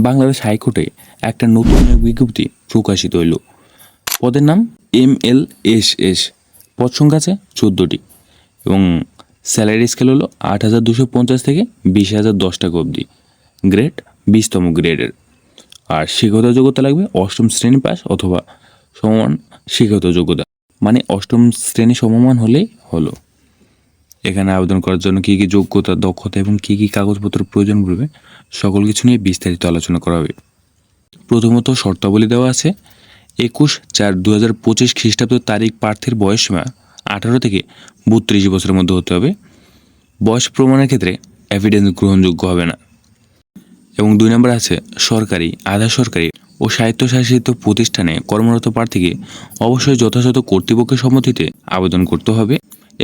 বাংলাদেশ হাইকোর্টে একটা নতুন নিয়োগ বিজ্ঞপ্তি প্রকাশিত হইল। পদের নাম MLSS, পদ সংখ্যা আছে 14টি এবং স্যালারি স্কেল হলো 8,250 থেকে 20,010 টাকা অবধি, গ্রেড 20তম গ্রেডের। আর শিক্ষাগত যোগ্যতা লাগবে 8ম শ্রেণী পাস অথবা সমমান শিক্ষাগত যোগ্যতা, মানে 8ম শ্রেণী সমমান হলেই হলো। এখানে আবেদন করার জন্য কী কী যোগ্যতা, দক্ষতা এবং কী কী কাগজপত্র প্রয়োজন পড়বে সকল কিছু নিয়ে বিস্তারিত আলোচনা করা হবে। প্রথমত শর্তাবলী দেওয়া আছে। 21/4/2025 খ্রিস্টাব্দ তারিখ প্রার্থীর বয়সসীমা 18 থেকে 32 বছরের মধ্যে হতে হবে। বয়স প্রমাণের ক্ষেত্রে এভিডেন্স গ্রহণযোগ্য হবে না। এবং 2 নম্বর আছে সরকারি, আধা সরকারি ও স্বায়ত্তশাসিত প্রতিষ্ঠানে কর্মরত প্রার্থীকে অবশ্যই যথাযথ কর্তৃপক্ষের সম্মতিতে আবেদন করতে হবে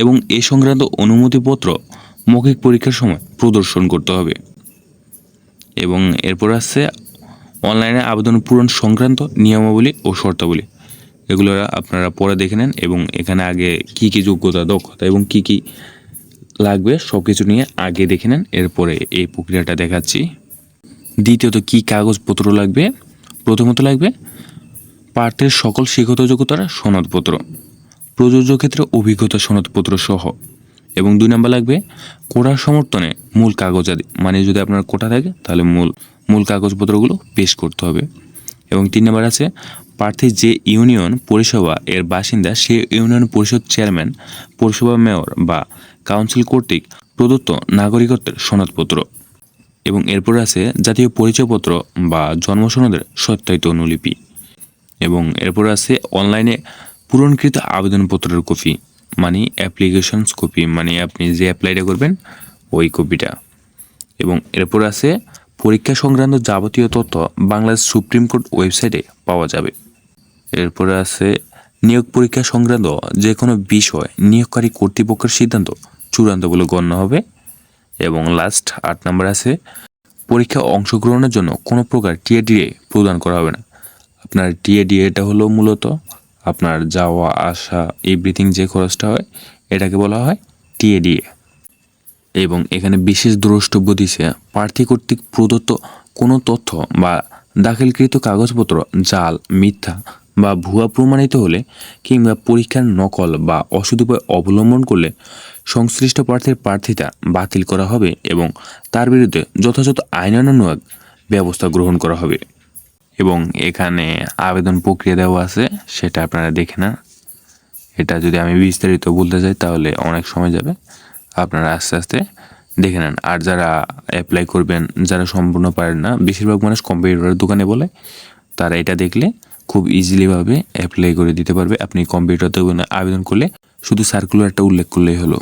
এবং এ সংক্রান্ত অনুমতিপত্র মৌখিক পরীক্ষার সময় প্রদর্শন করতে হবে। এবং এরপর আছে অনলাইনে আবেদন পূরণ সংক্রান্ত নিয়মাবলী ও শর্তাবলী। এগুলো আপনারা পরে দেখে নেন এবং এখানে আগে কি কি যোগ্যতা, দক্ষতা এবং কি কি লাগবে সব কিছু নিয়ে আগে দেখে নেন, এরপরে এই প্রক্রিয়াটা দেখাচ্ছি। দ্বিতীয়ত কি কাগজপত্র লাগবে। প্রথমত লাগবে প্রার্থীর সকল শিক্ষাগত যোগ্যতার সনদপত্র, প্রযোজ্য ক্ষেত্রে অভিজ্ঞতা সনদপত্র সহ। এবং 2 নম্বর লাগবে কোটার সমর্থনে মূল কাগজাদি, মানে যদি আপনার কোটা থাকে তাহলে মূল কাগজপত্রগুলো পেশ করতে হবে। এবং 3 নম্বর আছে প্রার্থী যে ইউনিয়ন পরিষেবা এর বাসিন্দা সে ইউনিয়ন পরিষদ চেয়ারম্যান, পৌরসভা মেয়র বা কাউন্সিল কর্তৃক প্রদত্ত নাগরিকত্বের সনদপত্র। এবং এরপর আছে জাতীয় পরিচয়পত্র বা জন্ম সনদের সত্যায়িত অনুলিপি। এবং এরপর আছে অনলাইনে পূরণকৃত আবেদনপত্রের কপি, মানে অ্যাপ্লিকেশনস কপি, মানে আপনি যে অ্যাপ্লাইটা করবেন ওই কপিটা। এবং এরপর আছে পরীক্ষা সংক্রান্ত যাবতীয় তথ্য বাংলাদেশ সুপ্রিম কোর্ট ওয়েবসাইটে পাওয়া যাবে। এরপরে আছে নিয়োগ পরীক্ষা সংক্রান্ত যে কোনো বিষয় নিয়োগকারী কর্তৃপক্ষের সিদ্ধান্ত চূড়ান্ত বলে গণ্য হবে। এবং লাস্ট 8 নম্বর আছে পরীক্ষা অংশগ্রহণের জন্য কোনো প্রকার টিএডিএ প্রদান করা হবে না। আপনার টিএডিএটা হলো মূলত আপনার যাওয়া আসা এভরিথিং যে খরচটা হয় এটাকে বলা হয় টিএডিএ। এবং এখানে বিশেষ দ্রষ্টব্য দিছে প্রার্থী কর্তৃক প্রদত্ত কোনো তথ্য বা দাখিলকৃত কাগজপত্র জাল, মিথ্যা বা ভুয়া প্রমাণিত হলে কিংবা পরীক্ষার নকল বা অসৎ উপায় অবলম্বন করলে সংশ্লিষ্ট প্রার্থীর প্রার্থিতা বাতিল করা হবে এবং তার বিরুদ্ধে যথাযথ আইনানুগ ব্যবস্থা গ্রহণ করা হবে। এবং এখানে আবেদন প্রক্রিয়া দেওয়া আছে, সেটা আপনারা দেখে না। এটা যদি আমি বিস্তারিত বলতে চাই তাহলে অনেক সময় যাবে, আপনারা আস্তে আস্তে দেখে নেন। আর যারা অ্যাপ্লাই করবেন, যারা সম্পূর্ণ পারেন না, বেশিরভাগ মানুষ কম্পিউটারের দোকানে বলে, তারা এটা দেখলে খুব ইজিলিভাবে অ্যাপ্লাই করে দিতে পারবে। আপনি কম্পিউটার দোকানে আবেদন করলে শুধু সার্কুলারটা উল্লেখ করলেই হলো।